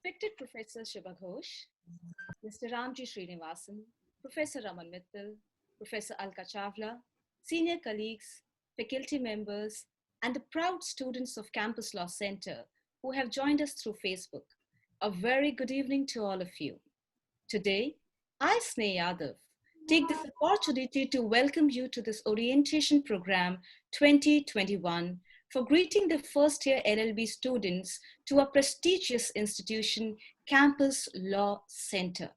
Respected Professor Shiva Ghosh, Mr. Ramji Srinivasan, Professor Raman Mittal, Professor Alka Chawla, senior colleagues, faculty members, and the proud students of Campus Law Center who have joined us through Facebook. A very good evening to all of you. Today, I, Sneh Yadav, take this opportunity to welcome you to this orientation program 2021 for greeting the first year LLB students to a prestigious institution, Campus Law Center.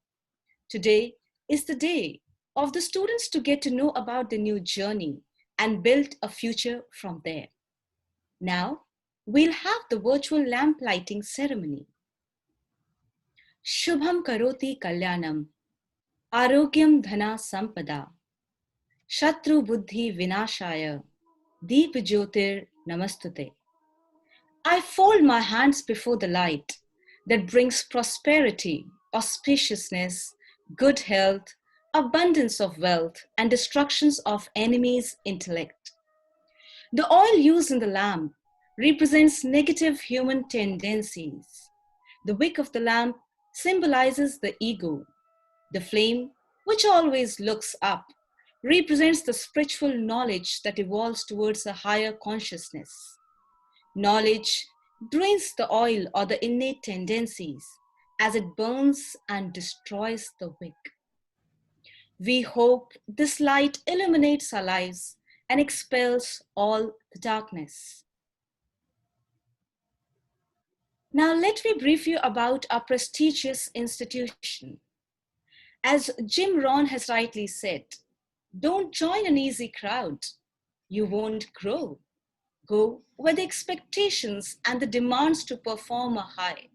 Today is the day of the students to get to know about the new journey and build a future from there. Now, we'll have the virtual lamp lighting ceremony. Shubham karoti kalyanam, arogyam dhana sampada, shatru buddhi vinashaya, deep jyotir namastute. I fold my hands before the light that brings prosperity, auspiciousness, good health, abundance of wealth, and destructions of enemies' intellect. The oil used in the lamp represents negative human tendencies. The wick of the lamp symbolizes the ego. The flame, which always looks up, represents the spiritual knowledge that evolves towards a higher consciousness. Knowledge drains the oil or the innate tendencies as it burns and destroys the wick. We hope this light illuminates our lives and expels all the darkness. Now let me brief you about our prestigious institution. As Jim Rohn has rightly said, don't join an easy crowd. You won't grow. Go where the expectations and the demands to perform are high.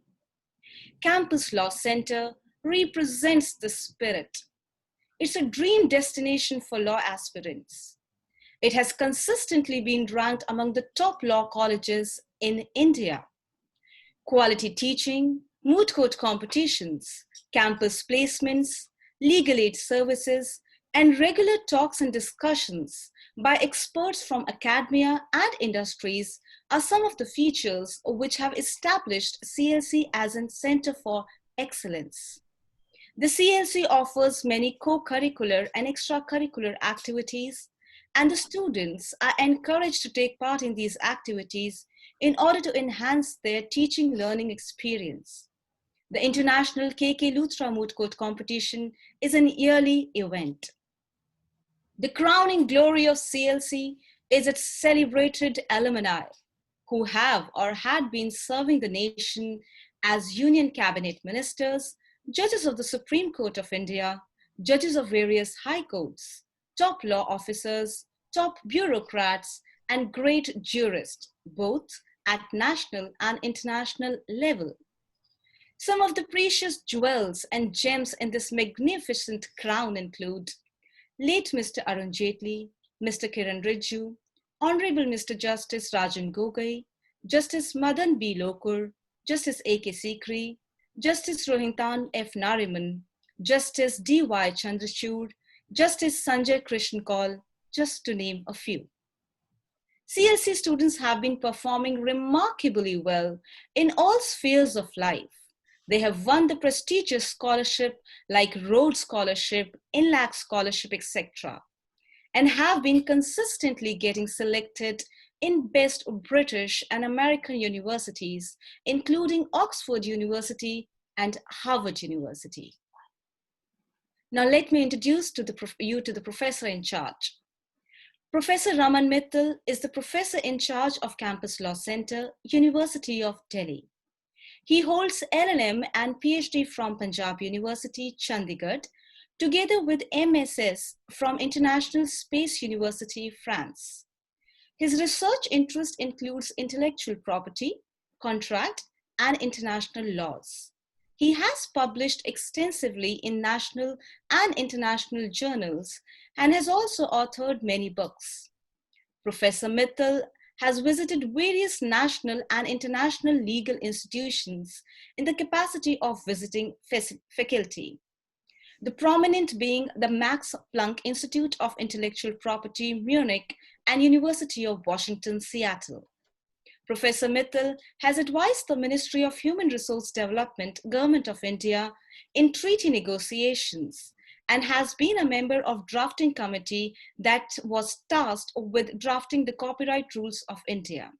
Campus Law Center represents the spirit. It's a dream destination for law aspirants. It has consistently been ranked among the top law colleges in India. Quality teaching, moot court competitions, campus placements, legal aid services, and regular talks and discussions by experts from academia and industries are some of the features which have established CLC as a center for excellence. The CLC offers many co-curricular and extracurricular activities, and the students are encouraged to take part in these activities in order to enhance their teaching learning experience. The International KK Luthra Moot Court Competition is an yearly event. The crowning glory of CLC is its celebrated alumni who have or had been serving the nation as Union Cabinet Ministers, judges of the Supreme Court of India, judges of various high courts, top law officers, top bureaucrats, and great jurists, both at national and international level. Some of the precious jewels and gems in this magnificent crown include late Mr. Arun Jaitley, Mr. Kiran Rijju, Honorable Mr. Justice Rajan Gogoi, Justice Madan B. Lokur, Justice A.K. Sikri, Justice Rohinton F. Nariman, Justice D.Y. Chandrachud, Justice Sanjay Krishan Kaul, just to name a few. CLC students have been performing remarkably well in all spheres of life. They have won the prestigious scholarship like Rhodes Scholarship, INLAC Scholarship, etc., and have been consistently getting selected in best British and American universities, including Oxford University and Harvard University. Now let me introduce you to the professor in charge. Professor Raman Mittal is the professor in charge of Campus Law Center, University of Delhi. He holds LLM and PhD from Punjab University, Chandigarh, together with MSS from International Space University, France. His research interest includes intellectual property, contract, and international laws. He has published extensively in national and international journals and has also authored many books. Professor Mittal has visited various national and international legal institutions in the capacity of visiting faculty. The prominent being the Max Planck Institute of Intellectual Property, Munich, and University of Washington, Seattle. Professor Mittal has advised the Ministry of Human Resource Development, Government of India, in treaty negotiations and has been a member of drafting committee that was tasked with drafting the copyright rules of India.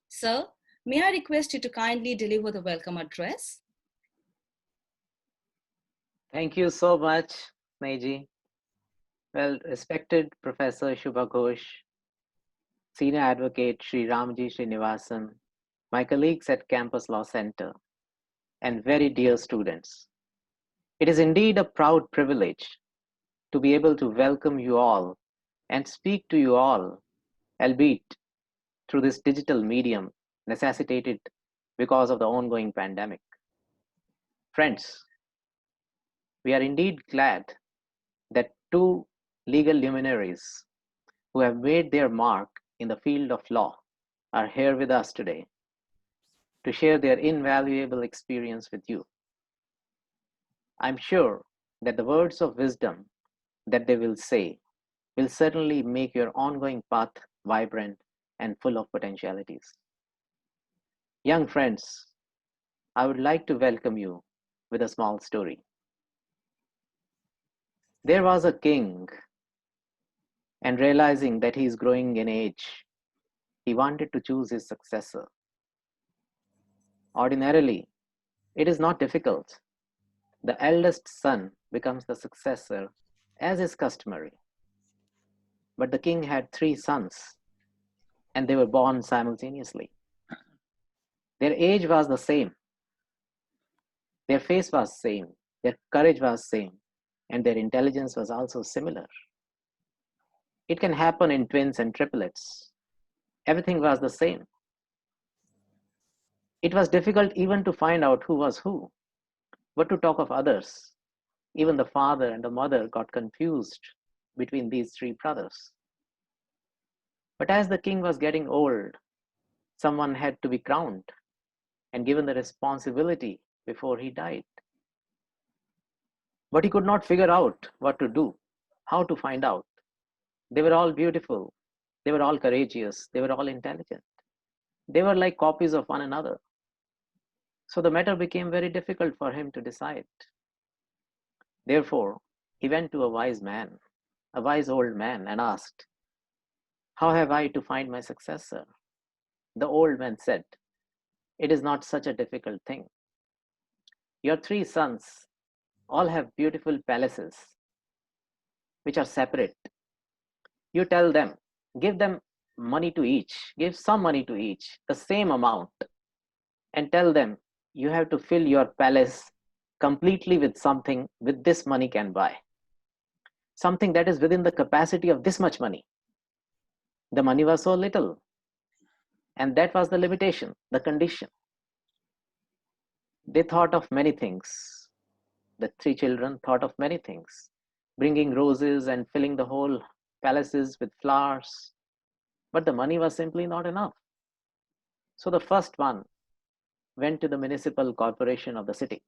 Sir, may I request you to kindly deliver the welcome address? Thank you so much, Meiji. Well, respected Professor Shubha Ghosh, Senior Advocate Sri Ramji Srinivasan, my colleagues at Campus Law Center, and very dear students. It is indeed a proud privilege to be able to welcome you all and speak to you all, albeit through this digital medium necessitated because of the ongoing pandemic. Friends, we are indeed glad that two legal luminaries who have made their mark in the field of law are here with us today to share their invaluable experience with you. I'm sure that the words of wisdom that they will say will certainly make your ongoing path vibrant and full of potentialities. Young friends, I would like to welcome you with a small story. There was a king, and realizing that he is growing in age, he wanted to choose his successor. Ordinarily, it is not difficult. The eldest son becomes the successor, as is customary. But the king had three sons, and they were born simultaneously. Their age was the same, their face was same, their courage was same, and their intelligence was also similar. It can happen in twins and triplets. Everything was the same. It was difficult even to find out who was who. What to talk of others? Even the father and the mother got confused between these three brothers. But as the king was getting old, someone had to be crowned and given the responsibility before he died. But he could not figure out what to do, how to find out. They were all beautiful, they were all courageous, they were all intelligent. They were like copies of one another. So the matter became very difficult for him to decide. Therefore, he went to a wise man, a wise old man, and asked, "How have I to find my successor?" The old man said, "It is not such a difficult thing. Your three sons all have beautiful palaces, which are separate. You tell them, give them money to each, give some money to each, the same amount, and tell them you have to fill your palace completely with something with this money can buy. Something that is within the capacity of this much money." The money was so little, and that was the limitation, the condition. They thought of many things. The three children thought of many things, bringing roses and filling the whole palaces with flowers. But the money was simply not enough. So the first one went to the municipal corporation of the city,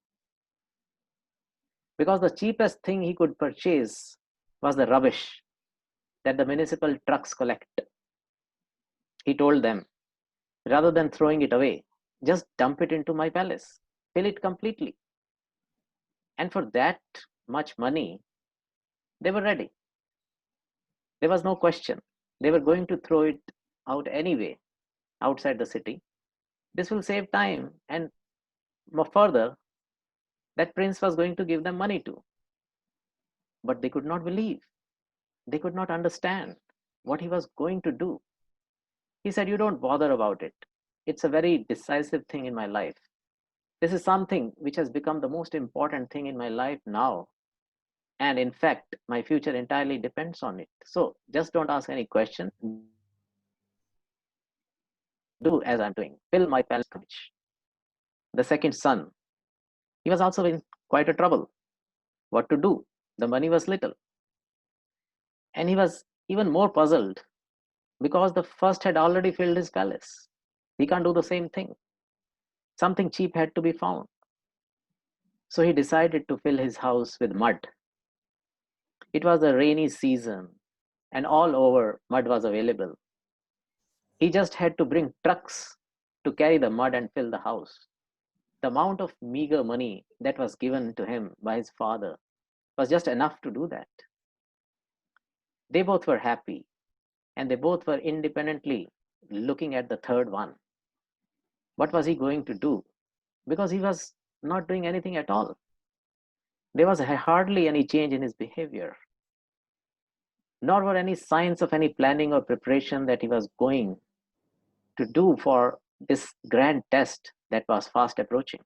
because the cheapest thing he could purchase was the rubbish that the municipal trucks collect. He told them, rather than throwing it away, just dump it into my palace, fill it completely. And for that much money, they were ready. There was no question. They were going to throw it out anyway, outside the city. This will save time, and further, that prince was going to give them money too. But they could not believe. They could not understand what he was going to do. He said, "You don't bother about it. It's a very decisive thing in my life. This is something which has become the most important thing in my life now. And in fact, my future entirely depends on it. So just don't ask any question. Do as I'm doing. Fill my palace coach." The second son, he was also in quite a trouble. What to do? The money was little. And he was even more puzzled because the first had already filled his palace. He can't do the same thing. Something cheap had to be found. So he decided to fill his house with mud. It was a rainy season, and all over mud was available. He just had to bring trucks to carry the mud and fill the house. The amount of meager money that was given to him by his father was just enough to do that. They both were happy, and they both were independently looking at the third one. What was he going to do? Because he was not doing anything at all. There was hardly any change in his behavior, nor were any signs of any planning or preparation that he was going to do for this grand test that was fast approaching.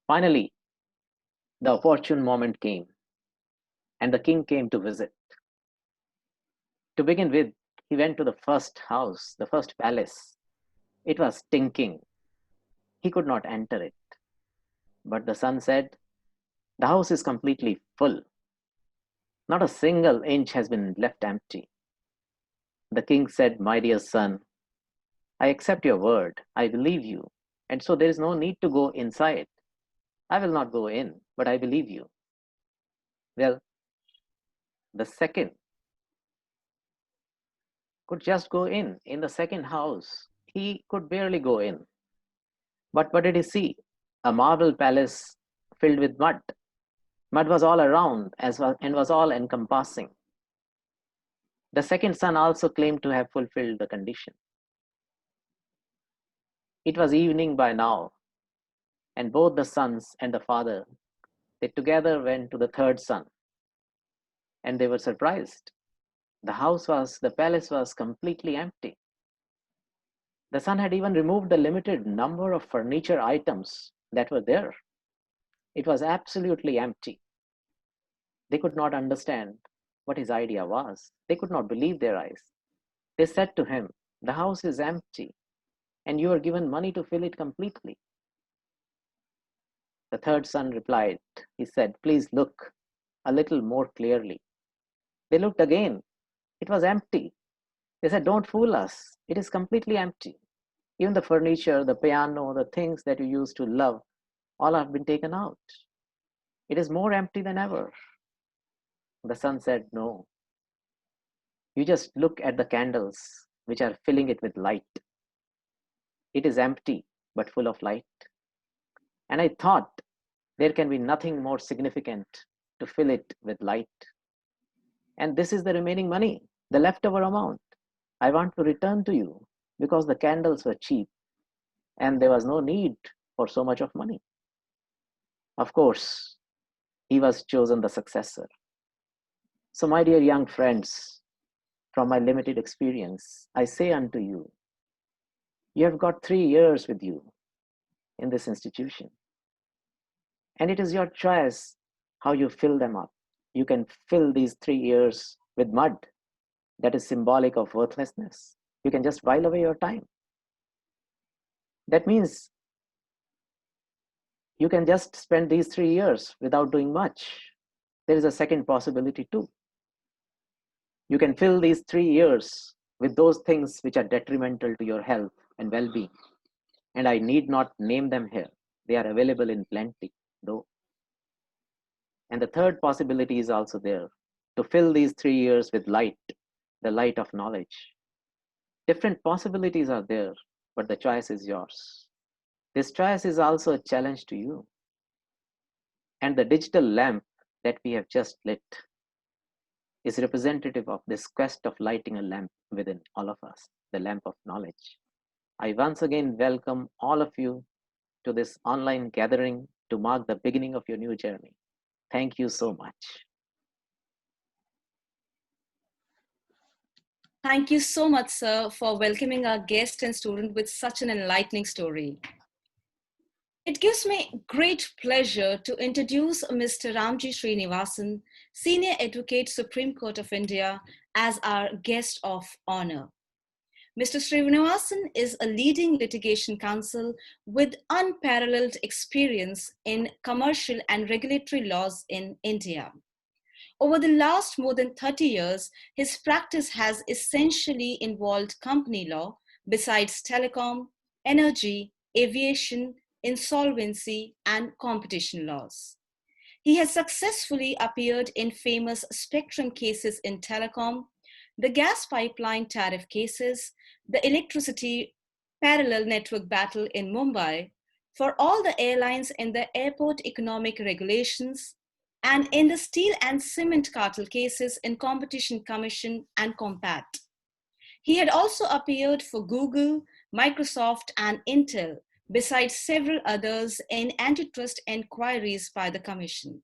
Finally, the opportune moment came, and the king came to visit. To begin with, he went to the first house, the first palace. It was stinking. He could not enter it. But the son said, "The house is completely full. Not a single inch has been left empty." The king said, "My dear son, I accept your word. I believe you. And so there is no need to go inside. I will not go in, but I believe you." Well, the second could just go in the second house. He could barely go in. But what did he see? A marble palace filled with mud. Mud was all around as well and was all encompassing. The second son also claimed to have fulfilled the condition. It was evening by now, and both the sons and the father, they together went to the third son, and they were surprised. The palace was completely empty. The son had even removed the limited number of furniture items that were there. It was absolutely empty. They could not understand what his idea was. They could not believe their eyes. They said to him, "The house is empty, and you are given money to fill it completely." The third son replied, he said, "Please look a little more clearly." They looked again. It was empty. They said, "Don't fool us. It is completely empty. Even the furniture, the piano, the things that you used to love, all have been taken out. It is more empty than ever." The son said, "No. You just look at the candles which are filling it with light. It is empty, but full of light. And I thought there can be nothing more significant to fill it with light. And this is the remaining money, the leftover amount. I want to return to you because the candles were cheap and there was no need for so much of money." Of course, he was chosen the successor. So, my dear young friends, from my limited experience, I say unto you, you have got 3 years with you in this institution. And it is your choice how you fill them up. You can fill these 3 years with mud that is symbolic of worthlessness. You can just while away your time. That means you can just spend these 3 years without doing much. There is a second possibility too. You can fill these 3 years with those things which are detrimental to your health and well-being. And I need not name them here. They are available in plenty, though. And the third possibility is also there, to fill these 3 years with light, the light of knowledge. Different possibilities are there, but the choice is yours. This choice is also a challenge to you. And the digital lamp that we have just lit is representative of this quest of lighting a lamp within all of us, the lamp of knowledge. I once again welcome all of you to this online gathering to mark the beginning of your new journey. Thank you so much. Thank you so much, sir, for welcoming our guest and student with such an enlightening story. It gives me great pleasure to introduce Mr. Ramji Srinivasan, Senior Advocate, Supreme Court of India, as our guest of honor. Mr. Srinivasan is a leading litigation counsel with unparalleled experience in commercial and regulatory laws in India. Over the last more than 30 years, his practice has essentially involved company law besides telecom, energy, aviation, insolvency, and competition laws. He has successfully appeared in famous spectrum cases in telecom, the gas pipeline tariff cases, the electricity parallel network battle in Mumbai, for all the airlines in the airport economic regulations, and in the steel and cement cartel cases in Competition Commission and Compat. He had also appeared for Google, Microsoft, and Intel, besides several others in antitrust inquiries by the Commission.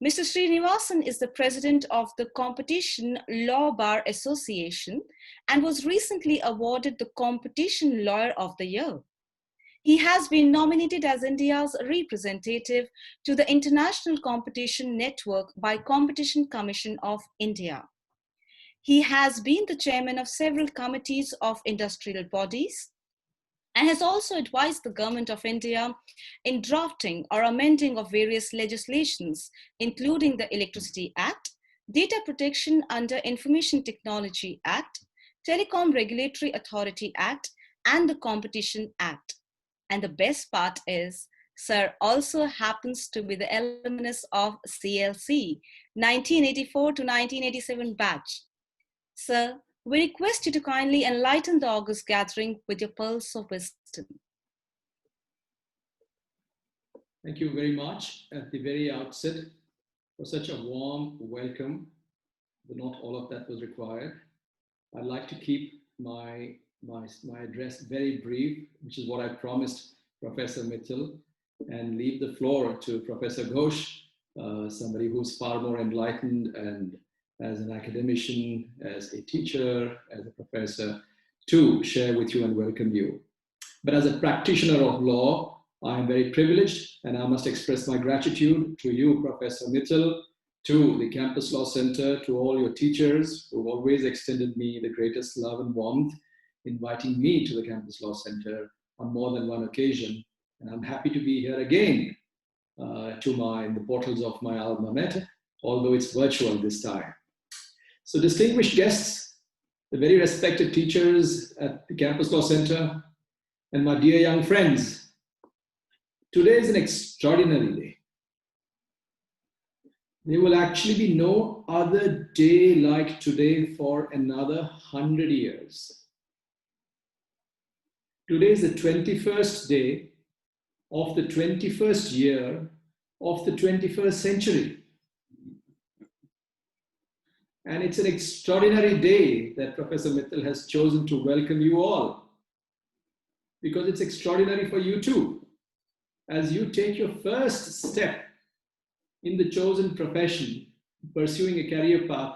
Mr. Srinivasan is the president of the Competition Law Bar Association and was recently awarded the Competition Lawyer of the Year. He has been nominated as India's representative to the International Competition Network by Competition Commission of India. He has been the chairman of several committees of industrial bodies and has also advised the Government of India in drafting or amending of various legislations, including the Electricity Act, Data Protection under Information Technology Act, Telecom Regulatory Authority Act, and the Competition Act. And the best part is, Sir also happens to be the alumnus of CLC, 1984 to 1987 batch. Sir, we request you to kindly enlighten the august gathering with your pearls of wisdom. Thank you very much at the very outset for such a warm welcome, but not all of that was required. I'd like to keep my address very brief, which is what I promised Professor Mittal, and leave the floor to Professor Ghosh, somebody who's far more enlightened and as an academician, as a teacher, as a professor, to share with you and welcome you. But as a practitioner of law, I am very privileged, and I must express my gratitude to you, Professor Mittal, to the Campus Law Center, to all your teachers who've always extended me the greatest love and warmth, inviting me to the Campus Law Center on more than one occasion. And I'm happy to be here again in the portals of my alma mater, although it's virtual this time. So distinguished guests, the very respected teachers at the Campus Law Center, and my dear young friends, today is an extraordinary day. There will actually be no other day like today for another 100 years. Today is the 21st day of the 21st year of the 21st century. And it's an extraordinary day that Professor Mittal has chosen to welcome you all, because it's extraordinary for you too, as you take your first step in the chosen profession, pursuing a career path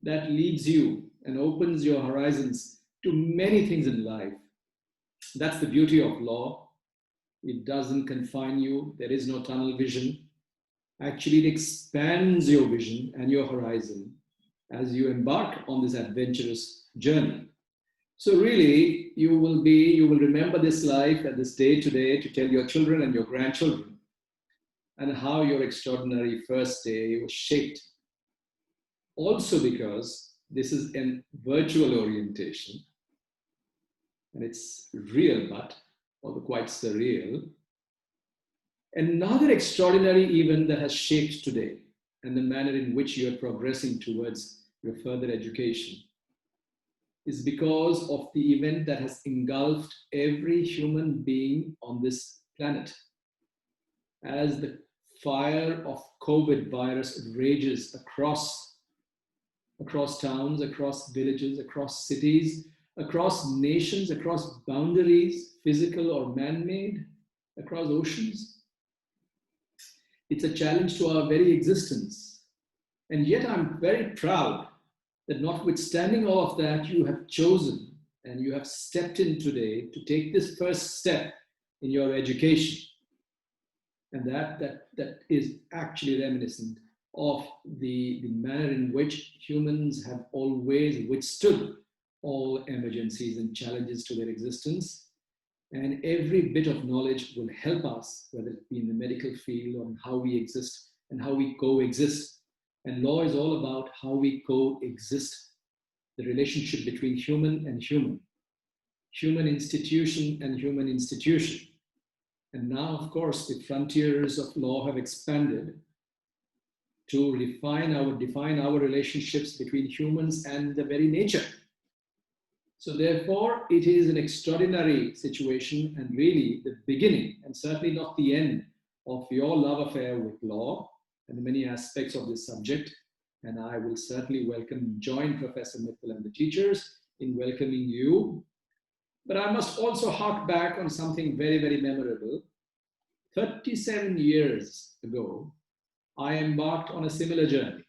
that leads you and opens your horizons to many things in life. That's the beauty of law. It doesn't confine you. There is no tunnel vision. Actually, it expands your vision and your horizon as you embark on this adventurous journey. So really, you will remember this life and this day today to tell your children and your grandchildren and how your extraordinary first day was shaped. Also because this is a virtual orientation, and it's real, but although quite surreal. Another extraordinary event that has shaped today and the manner in which you are progressing towards your further education is because of the event that has engulfed every human being on this planet. As the fire of COVID virus rages across towns, across villages, across cities, across nations, across boundaries, physical or man-made, across oceans. It's a challenge to our very existence. And yet I'm very proud that notwithstanding all of that, you have chosen and you have stepped in today to take this first step in your education. And that is actually reminiscent of the manner in which humans have always withstood all emergencies and challenges to their existence. And every bit of knowledge will help us, whether it be in the medical field or in how we exist and how we coexist. And law is all about how we coexist, the relationship between human and human, human institution and human institution. And now, of course, the frontiers of law have expanded to define our relationships between humans and the very nature. So therefore, it is an extraordinary situation and really the beginning and certainly not the end of your love affair with law and the many aspects of this subject. And I will certainly join Professor Mittal and the teachers in welcoming you. But I must also hark back on something very, very memorable. 37 years ago, I embarked on a similar journey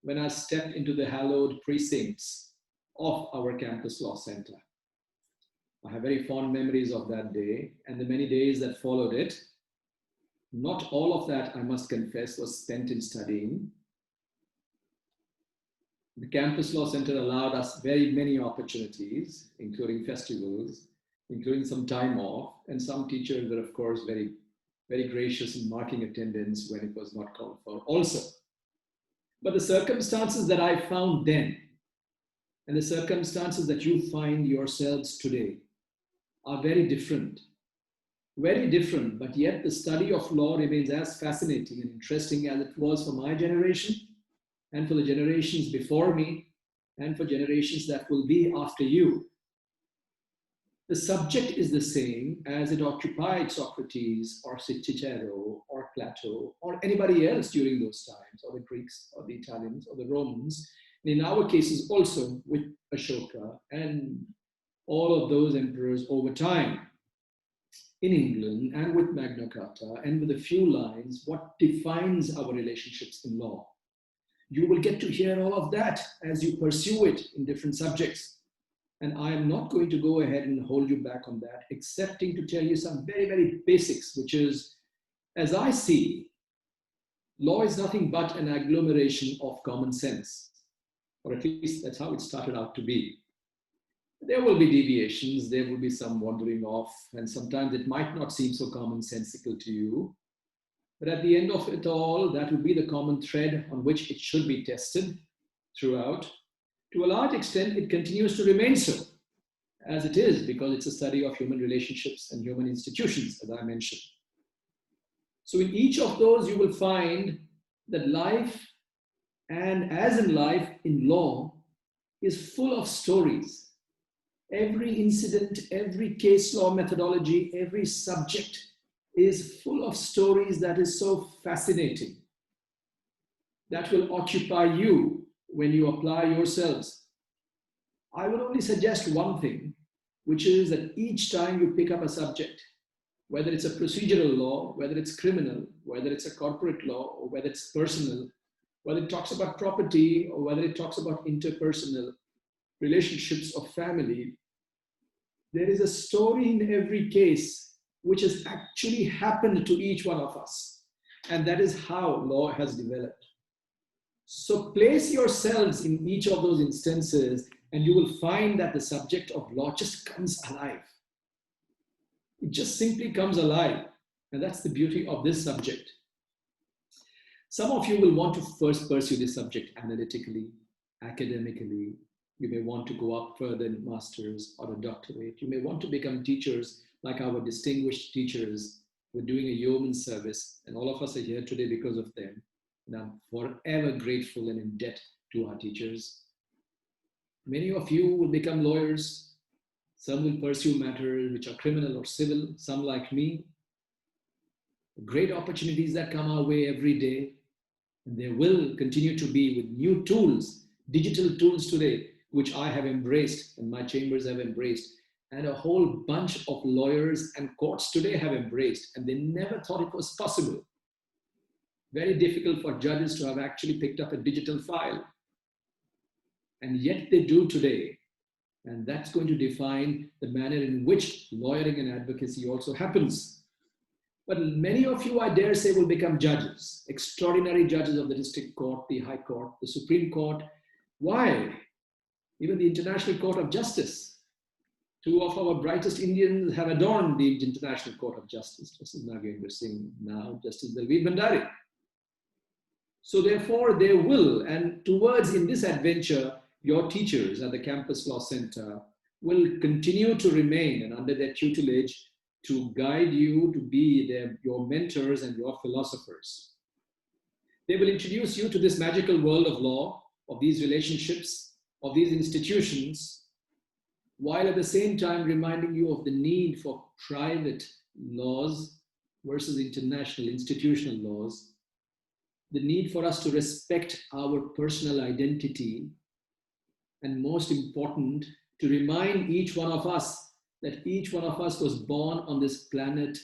when I stepped into the hallowed precincts of our campus law center. I have very fond memories of that day and the many days that followed it. Not all of that, I must confess, was spent in studying. The campus law center allowed us very many opportunities, including festivals, including some time off, and some teachers were, of course, very, very gracious in marking attendance when it was not called for also. But the circumstances that I found then and the circumstances that you find yourselves today are very different, but yet the study of law remains as fascinating and interesting as it was for my generation and for the generations before me and for generations that will be after you. The subject is the same as it occupied Socrates or Cicero or Plato or anybody else during those times, or the Greeks or the Italians or the Romans. And in our cases also with Ashoka and all of those emperors over time in England and with Magna Carta and with a few lines, what defines our relationships in law. You will get to hear all of that as you pursue it in different subjects. And I am not going to go ahead and hold you back on that, excepting to tell you some very, very basics, which is, as I see, law is nothing but an agglomeration of common sense, or at least that's how it started out to be. There will be deviations, there will be some wandering off, and sometimes it might not seem so commonsensical to you. But at the end of it all, that will be the common thread on which it should be tested throughout. To a large extent, it continues to remain so, as it is, because it's a study of human relationships and human institutions, as I mentioned. So in each of those, you will find that life, and as in life, in law, is full of stories. Every incident, every case law methodology, every subject is full of stories that is so fascinating, that will occupy you when you apply yourselves. I would only suggest one thing, which is that each time you pick up a subject, whether it's a procedural law, whether it's criminal, whether it's a corporate law, or whether it's personal, whether it talks about property, or whether it talks about interpersonal relationships of family, there is a story in every case which has actually happened to each one of us. And that is how law has developed. So place yourselves in each of those instances and you will find that the subject of law just comes alive. It just simply comes alive. And that's the beauty of this subject. Some of you will want to first pursue this subject analytically, academically. You may want to go up further in master's or a doctorate. You may want to become teachers like our distinguished teachers. We're doing a yeoman's service, and all of us are here today because of them. And I'm forever grateful and in debt to our teachers. Many of you will become lawyers. Some will pursue matters which are criminal or civil, some like me. Great opportunities that come our way every day. And there will continue to be with new tools, digital tools today, which I have embraced and my chambers have embraced. And a whole bunch of lawyers and courts today have embraced, and they never thought it was possible. Very difficult for judges to have actually picked up a digital file. And yet they do today. And that's going to define the manner in which lawyering and advocacy also happens. But many of you, I dare say, will become judges, extraordinary judges of the district court, the high court, the Supreme Court. Why? Even the International Court of Justice. Two of our brightest Indians have adorned the International Court of Justice, Justice Nagendra Singh, now Justice Dalveer Bhandari. So therefore, they will, and towards in this adventure, your teachers at the Campus Law Center will continue to remain and under their tutelage to guide you to be your mentors and your philosophers. They will introduce you to this magical world of law, of these relationships, of these institutions, while at the same time reminding you of the need for private laws versus international institutional laws, the need for us to respect our personal identity, and most important, to remind each one of us that each one of us was born on this planet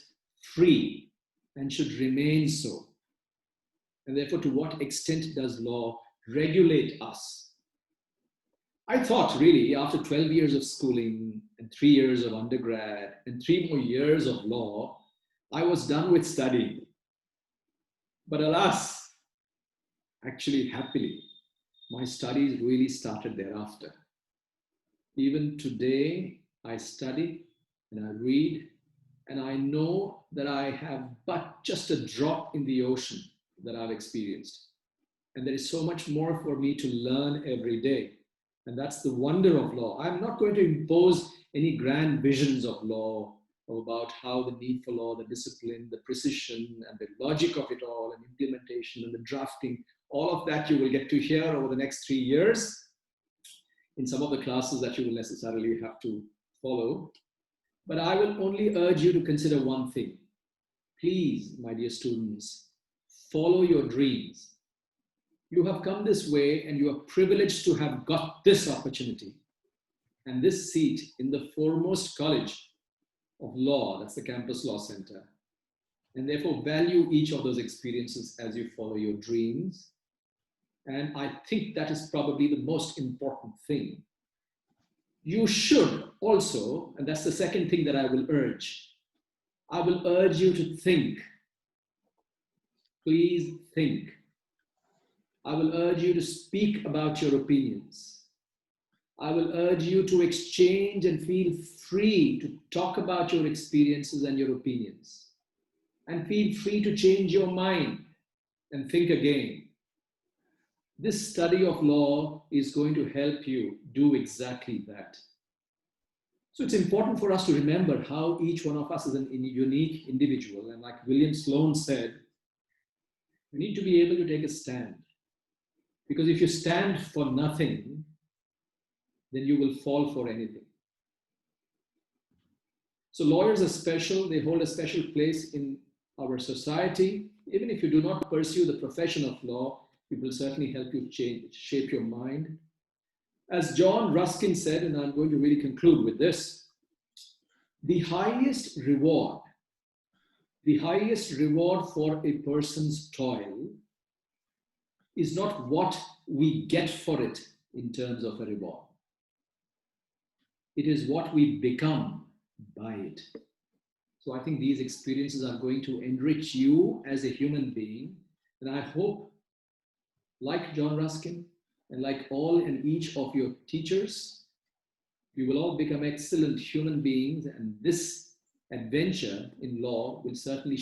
free and should remain so. And therefore, to what extent does law regulate us? I thought really after 12 years of schooling and 3 years of undergrad and 3 more years of law, I was done with studying. But alas, actually happily, my studies really started thereafter. Even today, I study and I read, and I know that I have but just a drop in the ocean that I've experienced. And there is so much more for me to learn every day. And that's the wonder of law. I'm not going to impose any grand visions of law about how the need for law, the discipline, the precision, and the logic of it all, and implementation and the drafting. All of that you will get to hear over the next 3 years in some of the classes that you will necessarily have to follow. But I will only urge you to consider one thing. Please, my dear students, follow your dreams. You have come this way and you are privileged to have got this opportunity and this seat in the foremost college of law, that's the Campus Law Center. And therefore value each of those experiences as you follow your dreams. And I think that is probably the most important thing. You should also, and that's the second thing that I will urge you to think. Please think. I will urge you to speak about your opinions. I will urge you to exchange and feel free to talk about your experiences and your opinions. And feel free to change your mind and think again. This study of law is going to help you do exactly that. So it's important for us to remember how each one of us is a unique individual. And like William Sloane said, we need to be able to take a stand. Because if you stand for nothing, then you will fall for anything. So lawyers are special. They hold a special place in our society. Even if you do not pursue the profession of law, it will certainly help you shape your mind. As John Ruskin said, and I'm going to really conclude with this, the highest reward for a person's toil is not what we get for it in terms of a reward. It is what we become by it. So I think these experiences are going to enrich you as a human being. And I hope, like John Ruskin and like all and each of your teachers, you will all become excellent human beings. And this adventure in law will certainly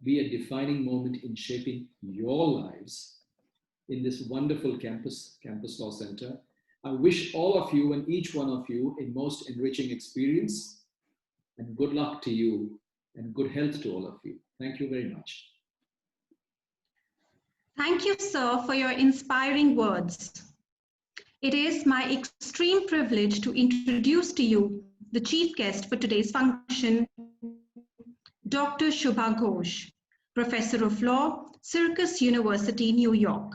be a defining moment in shaping your lives in this wonderful Campus Law Center. I wish all of you and each one of you a most enriching experience, and good luck to you and good health to all of you. Thank you very much. Thank you, sir, for your inspiring words. It is my extreme privilege to introduce to you the chief guest for today's function, Dr. Shubha Ghosh, Professor of Law, Syracuse University, New York.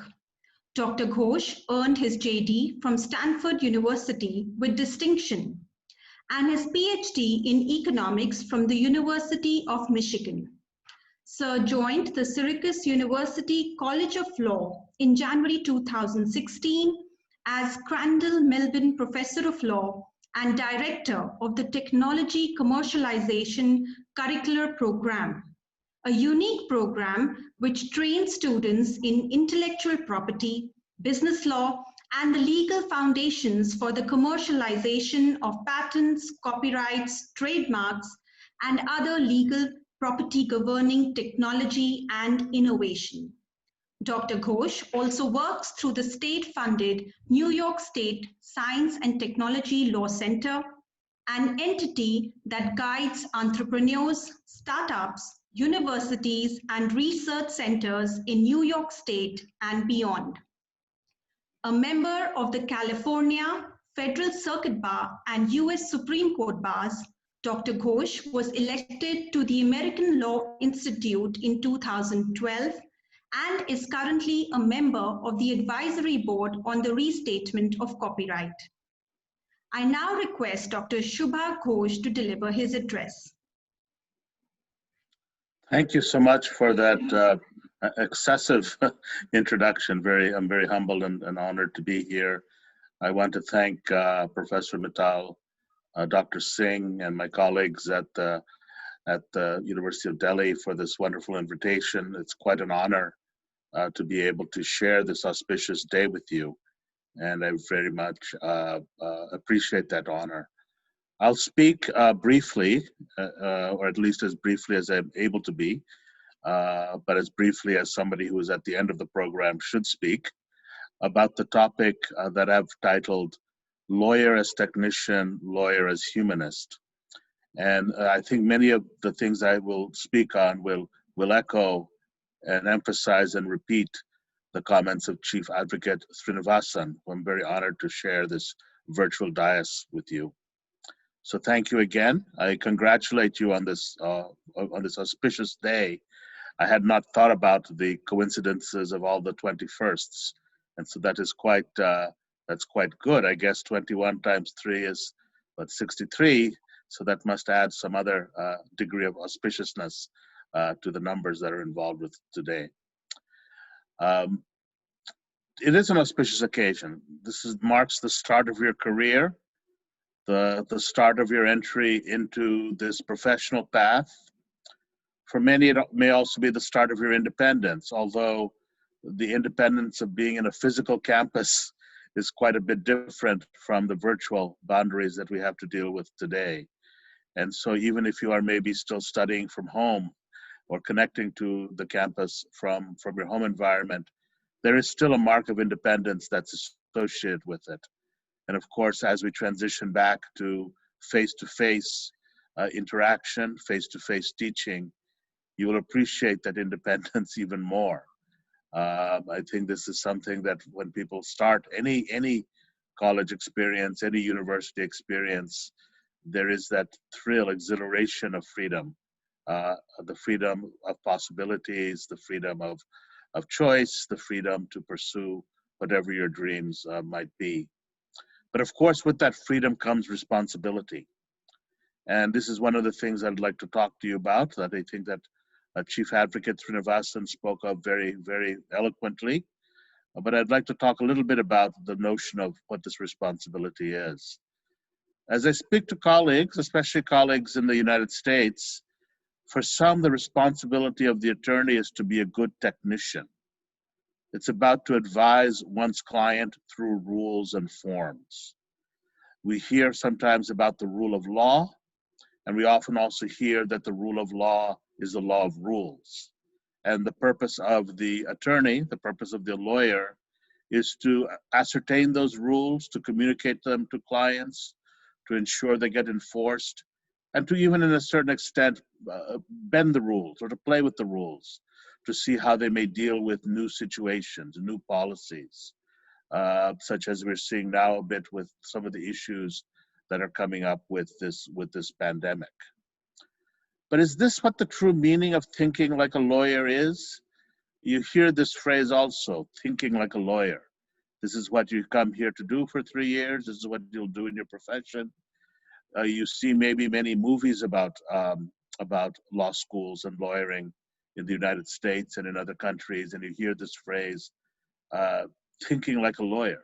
Dr. Ghosh earned his JD from Stanford University with distinction and his PhD in economics from the University of Michigan. Sir joined the Syracuse University College of Law in January 2016 as Crandall Melvin Professor of Law and Director of the Technology Commercialization Curricular Program, a unique program which trains students in intellectual property, business law, and the legal foundations for the commercialization of patents, copyrights, trademarks, and other legal property governing technology and innovation. Dr. Ghosh also works through the state-funded New York State Science and Technology Law Center, an entity that guides entrepreneurs, startups, universities, and research centers in New York State and beyond. A member of the California Federal Circuit Bar and US Supreme Court bars, Dr. Ghosh was elected to the American Law Institute in 2012 and is currently a member of the advisory board on the restatement of copyright. I now request Dr. Shubha Ghosh to deliver his address. Thank you so much for that excessive introduction. I'm very humbled and honored to be here. I want to thank Professor Mittal, Dr. Singh, and my colleagues at the University of Delhi for this wonderful invitation. It's quite an honor to be able to share this auspicious day with you, and I very much appreciate that honor. I'll speak briefly, or at least as briefly as I'm able to be, but as briefly as somebody who is at the end of the program should speak, about the topic that I've titled Lawyer as Technician, Lawyer as Humanist. And I think many of the things I will speak on will echo and emphasize and repeat the comments of Chief Advocate Srinivasan, who I'm very honored to share this virtual dais with you. So thank you again. I congratulate you on this auspicious day. I had not thought about the coincidences of all the 21sts, and so that is that's quite good. I guess 21 times 3 is 63. So that must add some other degree of auspiciousness to the numbers that are involved with today. It is an auspicious occasion. This marks the start of your career, the start of your entry into this professional path. For many, it may also be the start of your independence, although the independence of being in a physical campus is quite a bit different from the virtual boundaries that we have to deal with today. And so even if you are maybe still studying from home or connecting to the campus from your home environment, there is still a mark of independence that's associated with it. And of course, as we transition back to face-to-face interaction, face-to-face teaching, you will appreciate that independence even more. I think this is something that when people start any college experience, any university experience, there is that thrill, exhilaration of freedom, the freedom of possibilities, the freedom of choice, the freedom to pursue whatever your dreams might be. But of course, with that freedom comes responsibility. And this is one of the things I'd like to talk to you about, that I think that Chief Advocate Srinivasan spoke of very, very eloquently. But I'd like to talk a little bit about the notion of what this responsibility is. As I speak to colleagues, especially colleagues in the United States, for some, the responsibility of the attorney is to be a good technician. It's about to advise one's client through rules and forms. We hear sometimes about the rule of law, and we often also hear that the rule of law is the law of rules. And the purpose of the attorney, the purpose of the lawyer, is to ascertain those rules, to communicate them to clients, to ensure they get enforced, and to even in a certain extent bend the rules or to play with the rules, to see how they may deal with new situations, new policies, such as we're seeing now a bit with some of the issues that are coming up with this pandemic. But is this what the true meaning of thinking like a lawyer is? You hear this phrase also, thinking like a lawyer. This is what you come here to do for 3 years. This is what you'll do in your profession. You see maybe many movies about law schools and lawyering in the United States and in other countries, and you hear this phrase, thinking like a lawyer.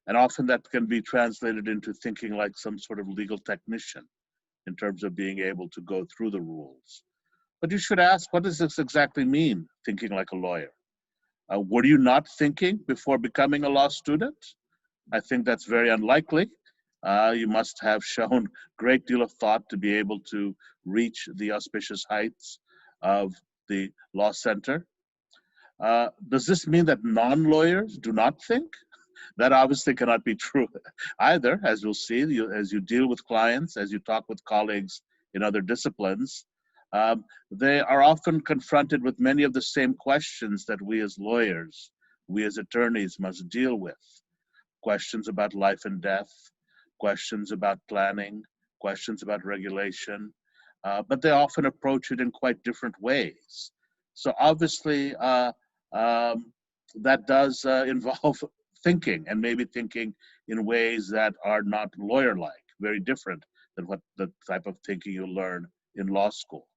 And often that can be translated into thinking like some sort of legal technician in terms of being able to go through the rules. But you should ask, what does this exactly mean, thinking like a lawyer? Were you not thinking before becoming a law student? I think that's very unlikely. You must have shown a great deal of thought to be able to reach the auspicious heights of the law center. Does this mean that non-lawyers do not think? That obviously cannot be true either, as you'll see, as you deal with clients, as you talk with colleagues in other disciplines. They are often confronted with many of the same questions that we as lawyers, we as attorneys must deal with. Questions about life and death, questions about planning, questions about regulation, but they often approach it in quite different ways. So obviously, that does involve thinking, and maybe thinking in ways that are not lawyer-like, very different than what the type of thinking you learn in law school.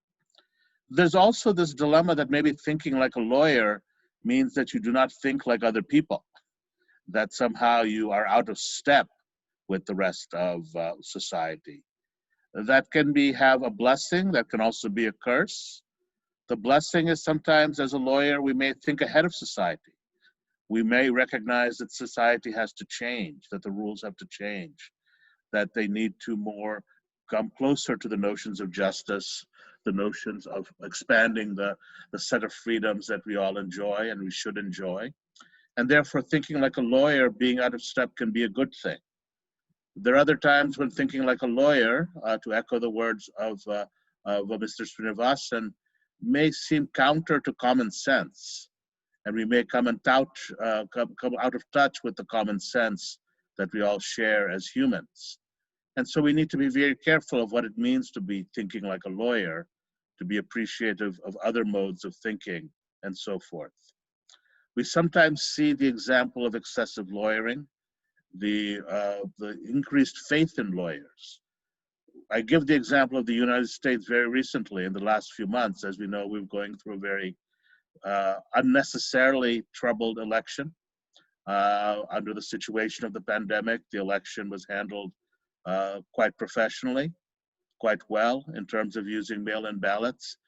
There's also this dilemma that maybe thinking like a lawyer means that you do not think like other people, that somehow you are out of step with the rest of society. That can have a blessing, that can also be a curse. The blessing is sometimes as a lawyer, we may think ahead of society. We may recognize that society has to change, that the rules have to change, that they need to come closer to the notions of justice, the notions of expanding the set of freedoms that we all enjoy and we should enjoy. And therefore, thinking like a lawyer, being out of step, can be a good thing. There are other times when thinking like a lawyer, to echo the words of Mr. Srinivasan, may seem counter to common sense. And we may come out of touch with the common sense that we all share as humans. And so we need to be very careful of what it means to be thinking like a lawyer, to be appreciative of other modes of thinking, and so forth. We sometimes see the example of excessive lawyering, the increased faith in lawyers. I give the example of the United States very recently in the last few months. As we know, we're going through a very unnecessarily troubled election. Under the situation of the pandemic, the election was handled quite professionally, quite well in terms of using mail-in ballots.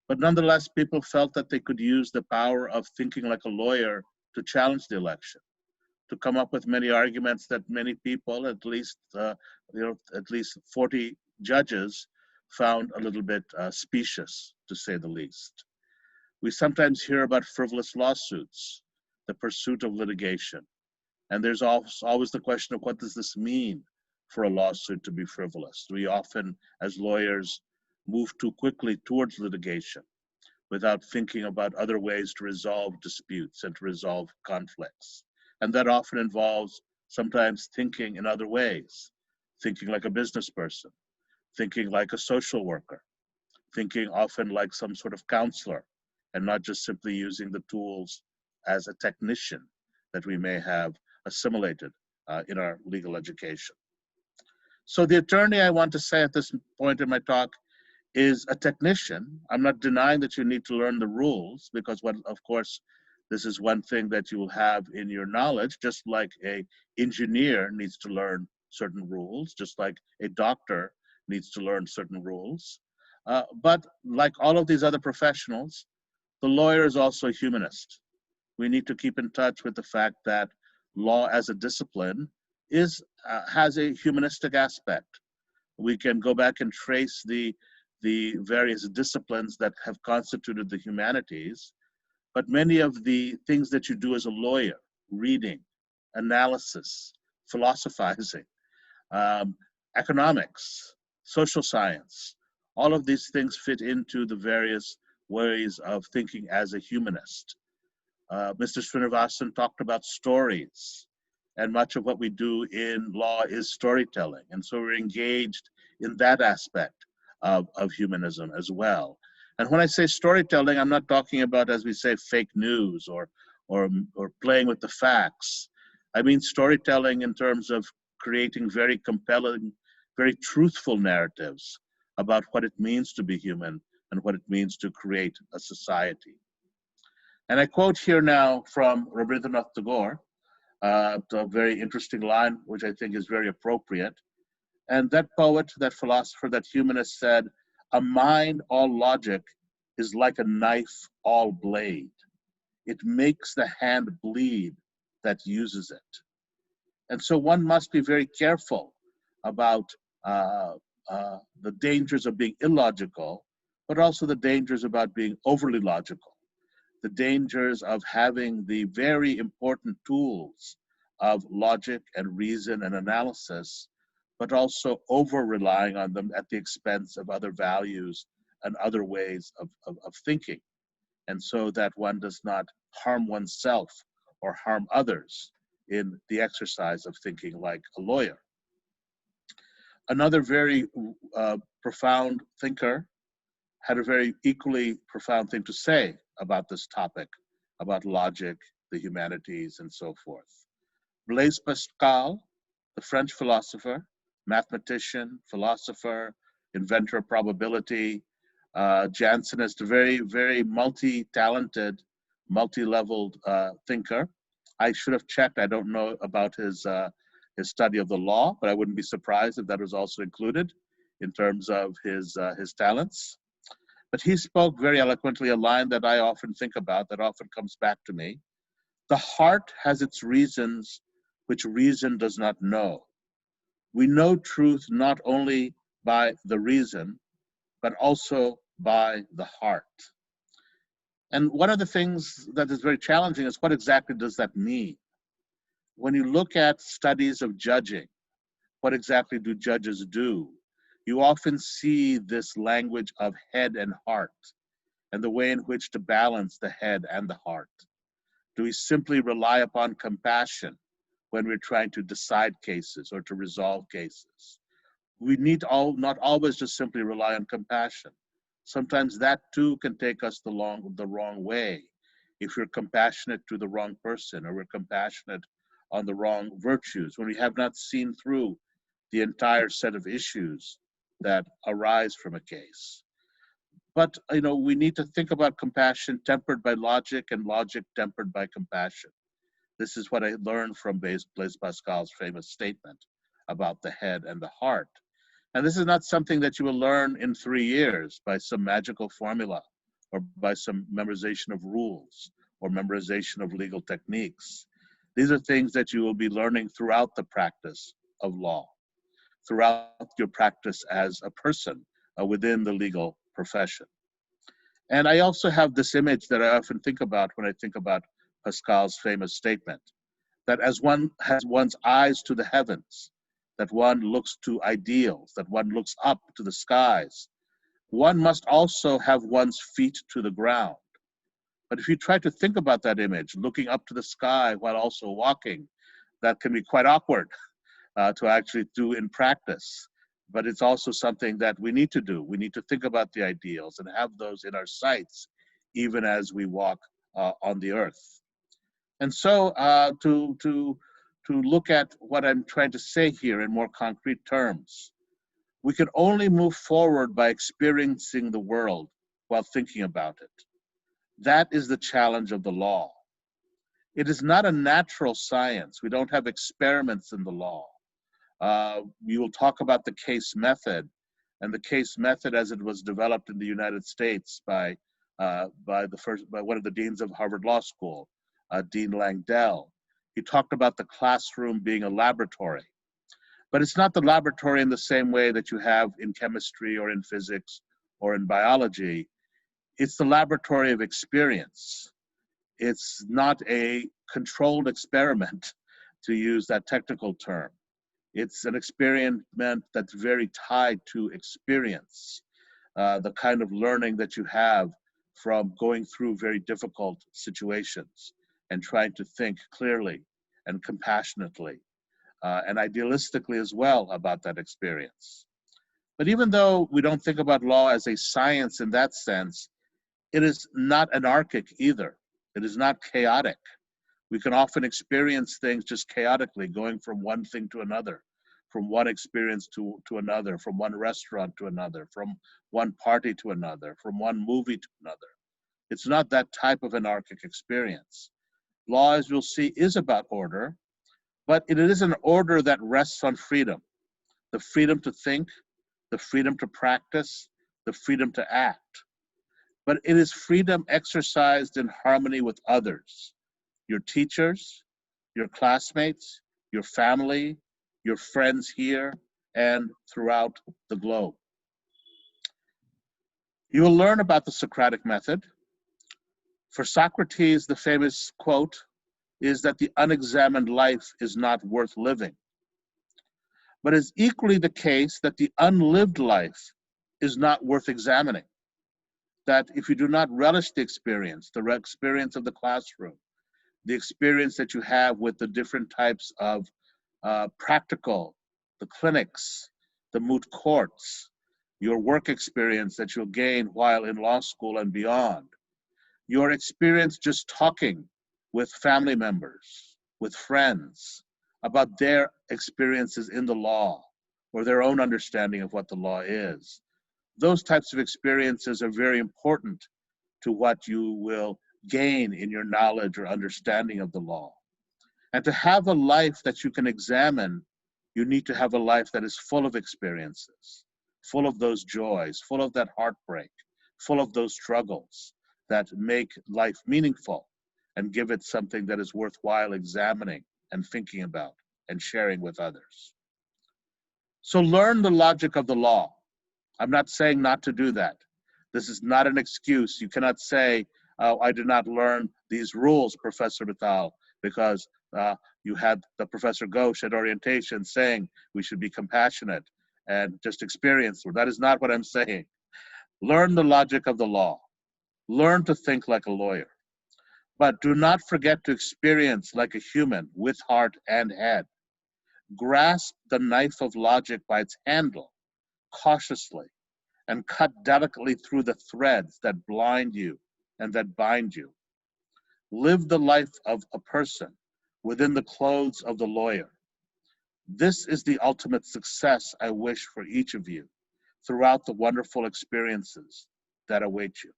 But nonetheless, people felt that they could use the power of thinking like a lawyer to challenge the election, to come up with many arguments that many people, at least 40 judges, found a little bit specious, to say the least. We sometimes hear about frivolous lawsuits, the pursuit of litigation. And there's always the question of, what does this mean for a lawsuit to be frivolous? We often, as lawyers, move too quickly towards litigation without thinking about other ways to resolve disputes and to resolve conflicts. And that often involves sometimes thinking in other ways, thinking like a business person, thinking like a social worker, thinking often like some sort of counselor, and not just simply using the tools as a technician that we may have assimilated in our legal education. So the attorney, I want to say at this point in my talk, is a technician. I'm not denying that you need to learn the rules, because of course, this is one thing that you will have in your knowledge, just like an engineer needs to learn certain rules, just like a doctor needs to learn certain rules. But like all of these other professionals, the lawyer is also a humanist. We need to keep in touch with the fact that law as a discipline has a humanistic aspect. We can go back and trace the various disciplines that have constituted the humanities, but many of the things that you do as a lawyer, reading, analysis, philosophizing, economics, social science, all of these things fit into the various ways of thinking as a humanist. Mr. Srinivasan talked about stories, and much of what we do in law is storytelling. And so we're engaged in that aspect of humanism as well. And when I say storytelling, I'm not talking about, as we say, fake news or playing with the facts. I mean storytelling in terms of creating very compelling, very truthful narratives about what it means to be human and what it means to create a society. And I quote here now from Rabindranath Tagore, a very interesting line, which I think is very appropriate. And that poet, that philosopher, that humanist said, "A mind all logic is like a knife all blade. It makes the hand bleed that uses it." And so one must be very careful about the dangers of being illogical, but also the dangers about being overly logical, the dangers of having the very important tools of logic and reason and analysis, but also over-relying on them at the expense of other values and other ways of thinking, and so that one does not harm oneself or harm others in the exercise of thinking like a lawyer. Another very profound thinker had a very equally profound thing to say about this topic, about logic, the humanities, and so forth. Blaise Pascal, the French philosopher, mathematician, philosopher, inventor of probability, Jansenist, a very, very multi-talented, multi-leveled thinker. I should have checked. I don't know about his study of the law, but I wouldn't be surprised if that was also included in terms of his talents. But he spoke very eloquently a line that I often think about, that often comes back to me. The heart has its reasons which reason does not know. We know truth not only by the reason, but also by the heart. And one of the things that is very challenging is, what exactly does that mean? When you look at studies of judging, what exactly do judges do? You often see this language of head and heart, and the way in which to balance the head and the heart. Do we simply rely upon compassion when we're trying to decide cases or to resolve cases? We need not always just simply rely on compassion. Sometimes that too can take us the wrong way. If we're compassionate to the wrong person, or we're compassionate on the wrong virtues, when we have not seen through the entire set of issues that arise from a case. But we need to think about compassion tempered by logic, and logic tempered by compassion. This is what I learned from Blaise Pascal's famous statement about the head and the heart. And this is not something that you will learn in 3 years by some magical formula, or by some memorization of rules, or memorization of legal techniques. These are things that you will be learning throughout the practice of law, throughout your practice as a person within the legal profession. And I also have this image that I often think about when I think about Pascal's famous statement, that as one has one's eyes to the heavens, that one looks to ideals, that one looks up to the skies, one must also have one's feet to the ground. But if you try to think about that image, looking up to the sky while also walking, that can be quite awkward to actually do in practice. But it's also something that we need to do. We need to think about the ideals and have those in our sights, even as we walk on the earth. And so to look at what I'm trying to say here in more concrete terms, we can only move forward by experiencing the world while thinking about it. That is the challenge of the law. It is not a natural science. We don't have experiments in the law. You will talk about the case method, and the case method as it was developed in the United States by one of the deans of Harvard Law School, Dean Langdell. He talked about the classroom being a laboratory, but it's not the laboratory in the same way that you have in chemistry or in physics or in biology. It's the laboratory of experience. It's not a controlled experiment, to use that technical term. It's an experiment that's very tied to experience, the kind of learning that you have from going through very difficult situations and trying to think clearly and compassionately and idealistically as well about that experience. But even though we don't think about law as a science in that sense, it is not anarchic either. It is not chaotic. We can often experience things just chaotically, going from one thing to another, from one experience to another, from one restaurant to another, from one party to another, from one movie to another. It's not that type of anarchic experience. Law, as you'll see, is about order, but it is an order that rests on freedom. The freedom to think, the freedom to practice, the freedom to act. But it is freedom exercised in harmony with others, your teachers, your classmates, your family, your friends here and throughout the globe. You will learn about the Socratic method. For Socrates, the famous quote is that the unexamined life is not worth living. But it's equally the case that the unlived life is not worth examining. that if you do not relish the experience of the classroom, the experience that you have with the different types of practical, the clinics, the moot courts, your work experience that you'll gain while in law school and beyond, your experience just talking with family members, with friends, about their experiences in the law or their own understanding of what the law is. Those types of experiences are very important to what you will gain in your knowledge or understanding of the law. And to have a life that you can examine, you need to have a life that is full of experiences, full of those joys, full of that heartbreak, full of those struggles that make life meaningful and give it something that is worthwhile examining and thinking about and sharing with others. So learn the logic of the law. I'm not saying not to do that. This is not an excuse. You cannot say, oh, I did not learn these rules, Professor Mittal, because you had the Professor Ghosh at orientation saying we should be compassionate and just experience. That is not what I'm saying. Learn the logic of the law. Learn to think like a lawyer. But do not forget to experience like a human with heart and head. Grasp the knife of logic by its handle, cautiously, and cut delicately through the threads that blind you and that bind you. Live the life of a person within the clothes of the lawyer. This is the ultimate success I wish for each of you throughout the wonderful experiences that await you.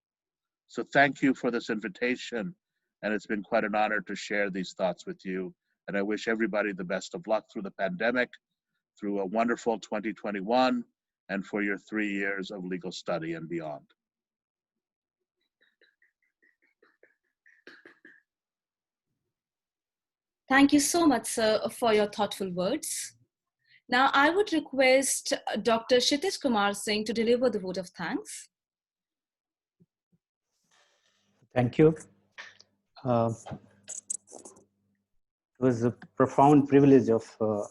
So thank you for this invitation, and it's been quite an honor to share these thoughts with you. And I wish everybody the best of luck through the pandemic, through a wonderful 2021, and for your 3 years of legal study and beyond. Thank you so much, sir, for your thoughtful words. Now, I would request Dr. Kshitij Kumar Singh to deliver the vote of thanks. Thank you. It was a profound privilege of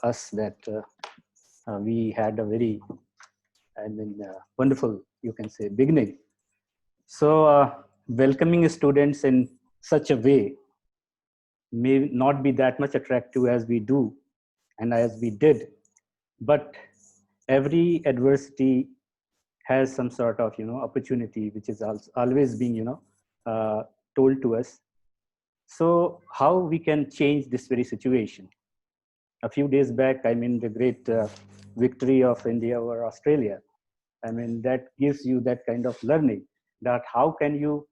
us that we had a very, wonderful, you can say, beginning. So welcoming students in such a way may not be that much attractive as we do and as we did, but every adversity has some sort of, opportunity, which is always being, told to us. So how we can change this very situation? A few days back, the great victory of India over Australia. That gives you that kind of learning that how can you,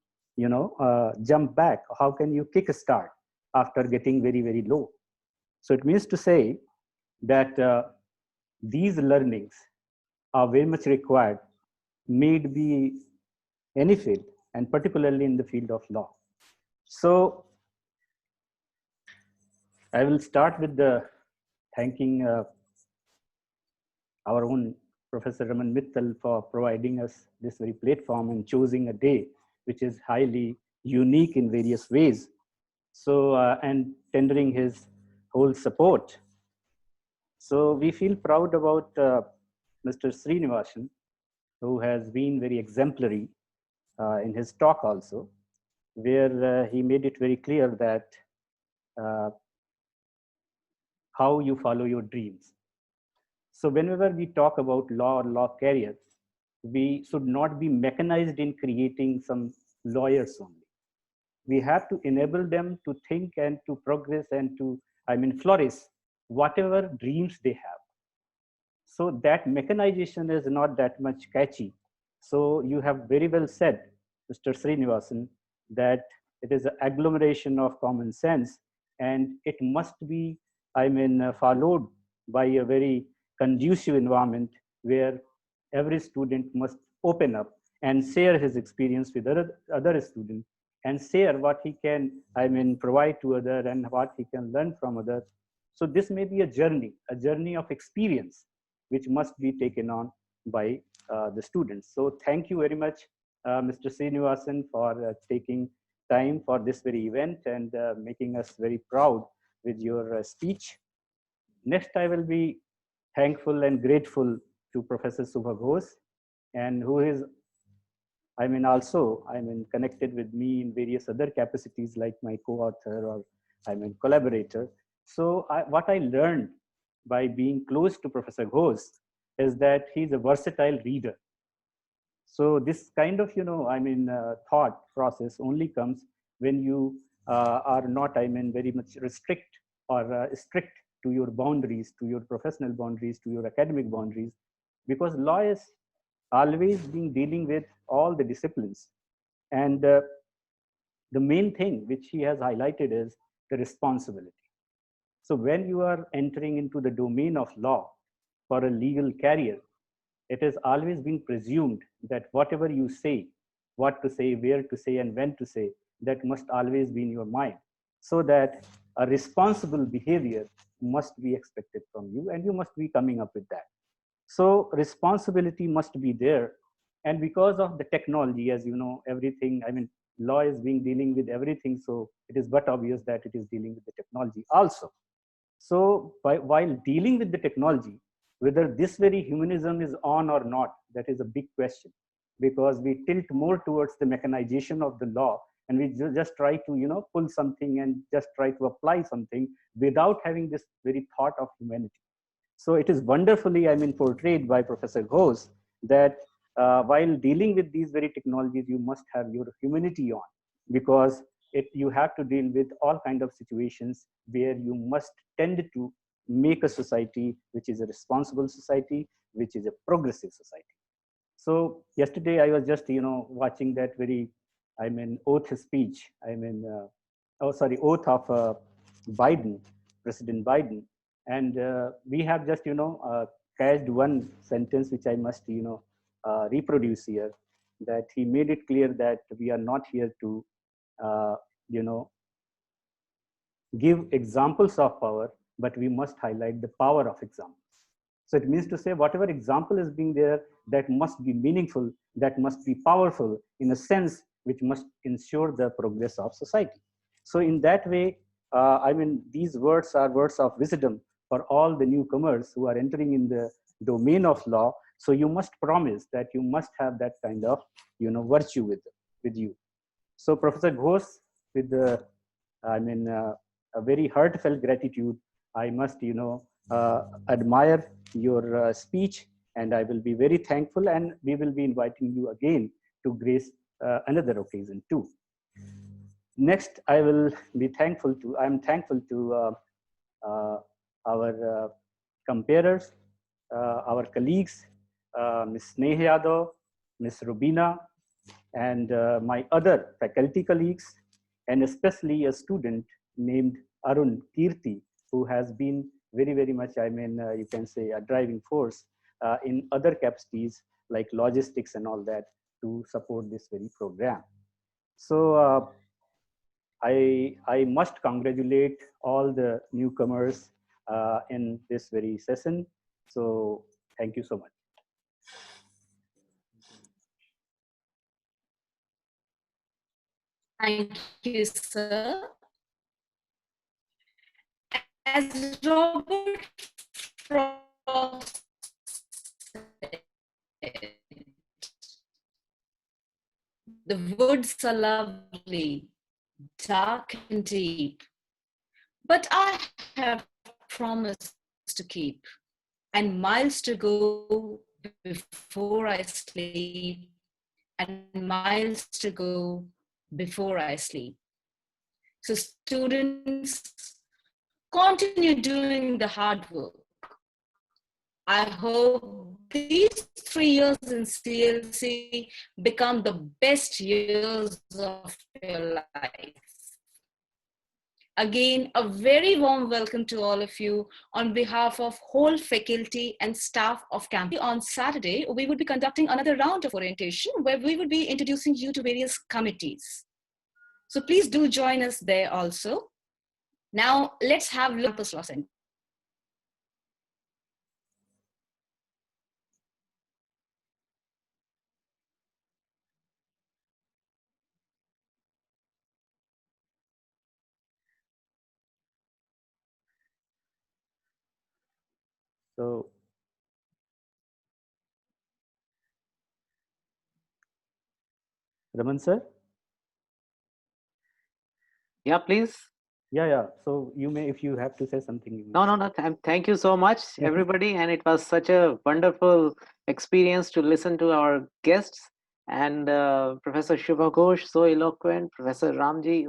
jump back? How can you kick a start after getting very, very low? So it means to say that these learnings are very much required, may it be any field, and particularly in the field of law. So I will start with the thanking our own Professor Raman Mittal for providing us this very platform and choosing a day which is highly unique in various ways. So, and tendering his whole support. So we feel proud about Mr. Srinivasan, who has been very exemplary in his talk also, where he made it very clear that how you follow your dreams. So whenever we talk about law or law career, we should not be mechanized in creating some lawyers only. We have to enable them to think and to progress and to, flourish whatever dreams they have. So that mechanization is not that much catchy. So you have very well said, Mr. Srinivasan, that it is an agglomeration of common sense, and it must be, followed by a very conducive environment where every student must open up and share his experience with other students and share what he can, provide to others and what he can learn from others. So this may be a journey of experience, which must be taken on by the students. So thank you very much, Mr. Srinivasan, for taking time for this very event and making us very proud with your speech. Next, I will be thankful and grateful to Professor Subha Ghosh, and who is I mean, also, I mean, connected with me in various other capacities like my co-author or I mean, collaborator. So what I learned by being close to Professor Ghosh is that he's a versatile reader. So this kind of, I mean, thought process only comes when you are not, I mean, very much restrict or strict to your boundaries, to your professional boundaries, to your academic boundaries, because law is always being dealing with all the disciplines. And the main thing which he has highlighted is the responsibility. So when you are entering into the domain of law for a legal career, it has always been presumed that whatever you say, what to say, where to say, and when to say, that must always be in your mind, so that a responsible behavior must be expected from you, and you must be coming up with that. So responsibility must be there. And because of the technology, as you know, everything, I mean, law is being dealing with everything. So it is but obvious that it is dealing with the technology also. So while dealing with the technology, whether this very humanism is on or not, that is a big question, because we tilt more towards the mechanization of the law, and we just try to, pull something and just try to apply something without having this very thought of humanity. So it is wonderfully, I mean, portrayed by Professor Ghosh that while dealing with these very technologies, you must have your humanity on, because you have to deal with all kind of situations where you must tend to make a society which is a responsible society, which is a progressive society. So yesterday I was just, watching that very, I mean, oath speech. I mean, oath of Biden, President Biden. And we have just, cached one sentence which I must, reproduce here, that he made it clear that we are not here to, uh, you know, give examples of power, but we must highlight the power of examples. So it means to say whatever example is being there, that must be meaningful, that must be powerful in a sense which must ensure the progress of society. So in that way, I mean, these words are words of wisdom for all the newcomers who are entering in the domain of law. So you must promise that you must have that kind of, virtue with you. So Professor Ghosh, with the, I mean, a very heartfelt gratitude, I must, admire your speech, and I will be very thankful, and we will be inviting you again to grace another occasion too. Next, I'm thankful to our comparers, our colleagues, Ms. Sneha Yadav, Ms. Rubina, and my other faculty colleagues, and especially a student named Arun Kirti, who has been very, very much, I mean, you can say a driving force in other capacities like logistics and all that to support this very program. So I must congratulate all the newcomers in this very session. So thank you so much. Thank you, sir. As Robert Frost said, the woods are lovely, dark and deep, but I have promised to keep, and miles to go before I sleep, and miles to go before I sleep. So students, continue doing the hard work. I hope these 3 years in CLC become the best years of your life. Again, a very warm welcome to all of you on behalf of whole faculty and staff of campus. On Saturday, we would be conducting another round of orientation where we would be introducing you to various committees. So please do join us there also. Now, let's have campus law center. So Raman sir? Yeah, please. Yeah. So you may, if you have to say something. You may. No. Thank you so much, everybody. And it was such a wonderful experience to listen to our guests and Professor Shubha Ghosh, so eloquent, Professor Mr. Ramji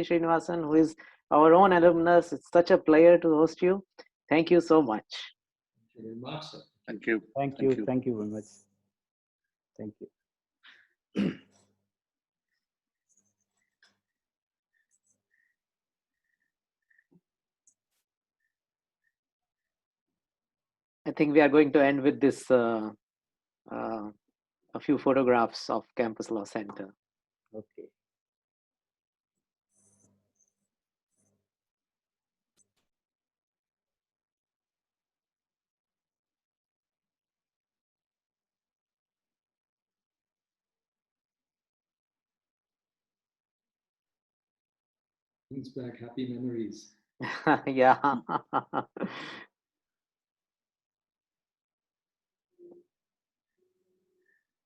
Srinivasan, who is our own alumnus. It's such a pleasure to host you. Thank you so much. Thank you very much, sir. Thank you. Thank you very much. Thank you. I think we are going to end with this a few photographs of Campus Law Center. Okay. Brings back happy memories. Yeah.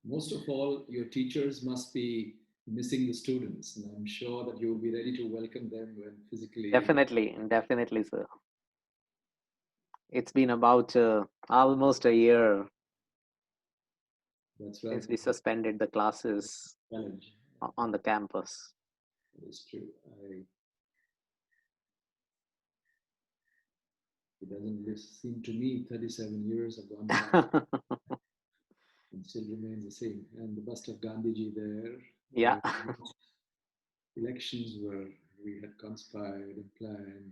Most of all, your teachers must be missing the students, and I'm sure that you will be ready to welcome them when physically. Definitely, sir. It's been about almost a year. That's right. Since we suspended the classes Challenge. on the campus. That is true. It doesn't seem to me 37 years have gone by and still remains the same. And the bust of Gandhiji there. Yeah. Elections where we had conspired and planned, and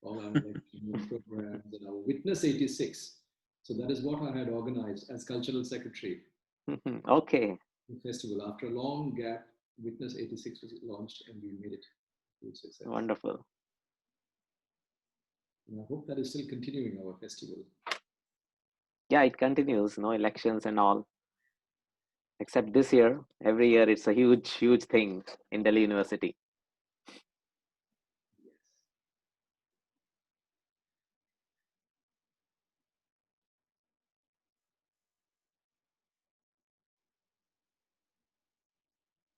all our election programs and our Witness 86. So that is what I had organized as cultural secretary. Okay. The festival. After a long gap, Witness 86 was launched and we made it a success. Wonderful. And I hope that is still continuing our festival. Yeah, it continues, no elections and all. Except this year, every year it's a huge thing in Delhi University.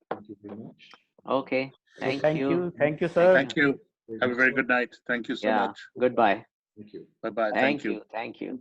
Thank you very much. Okay. Thank you. Thank you, sir. Thank you. Have a very good night. Thank you so much. Goodbye. Thank you. Bye-bye. Thank you. Thank you.